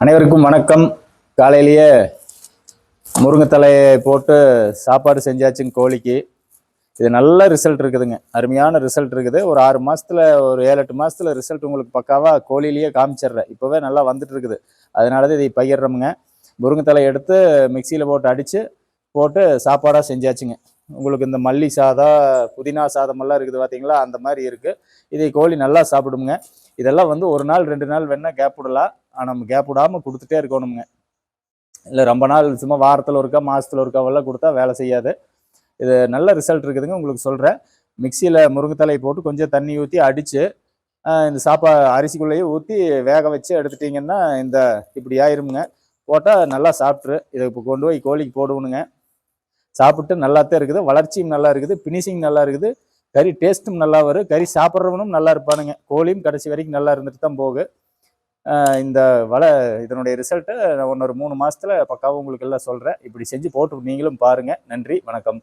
அனைவருக்கும் வணக்கம். காலையிலேயே முருங்கைத்தலையை போட்டு சாப்பாடு செஞ்சாச்சுங்க கோழிக்கு. இது நல்ல ரிசல்ட் இருக்குதுங்க, அருமையான ரிசல்ட் இருக்குது. ஒரு 6 மாதத்தில், ஒரு 7-8 மாதத்தில் ரிசல்ட் உங்களுக்கு பக்காவாக கோழிலேயே காமிச்சிடுறேன். இப்போவே நல்லா வந்துட்டு இருக்குது. அதனால தான் இதை பகிர்றோமுங்க. முருங்கைத்தலை எடுத்து மிக்சியில் போட்டு அடித்து போட்டு சாப்பாடாக செஞ்சாச்சுங்க. உங்களுக்கு இந்த மல்லி சாதம், புதினா சாதமெல்லாம் இருக்குது பார்த்தீங்களா, அந்த மாதிரி இருக்குது. இதை கோழி நல்லா சாப்பிடுங்க. இதெல்லாம் வந்து 1 நாள் 2 நாள் வேணால் கேப் விடலாம். ஆனால் நம்ம கேப் விடாமல் கொடுத்துட்டே இருக்கணுங்க. இல்லை ரொம்ப நாள் சும்மா வாரத்தில் ஒருக்கா மாதத்தில் ஒருக்காவெல்லாம் கொடுத்தா வேலை செய்யாது. இது நல்ல ரிசல்ட் இருக்குதுங்க, உங்களுக்கு சொல்கிறேன். மிக்சியில் முருங்கைத்தலை போட்டு கொஞ்சம் தண்ணி ஊற்றி அடித்து இந்த அரிசிக்குள்ளேயே ஊற்றி வேக வச்சு எடுத்துட்டிங்கன்னா இந்த இப்படி ஆயிருமுங்க. போட்டால் நல்லா சாப்பிட்ரு. இதை இப்போ கொண்டு போய் கோழிக்கு போடுவணுங்க. சாப்பிட்டு நல்லாத்தான் இருக்குது, வளர்ச்சியும் நல்லா இருக்குது, ஃபினிஷிங் நல்லா இருக்குது, கறி டேஸ்ட்டும் நல்லா வரும், கறி சாப்பிட்றவனும் நல்லா இருப்பானுங்க. கோழியும் கடைசி வரைக்கும் நல்லா இருந்துட்டு தான் போகும். இந்த இதனுடைய ரிசல்ட்டை நான் இன்னொரு 3 மாதத்தில் பக்காவாக உங்களுக்கு எல்லாம் சொல்கிறேன். இப்படி செஞ்சு போட்டு நீங்களும் பாருங்கள். நன்றி, வணக்கம்.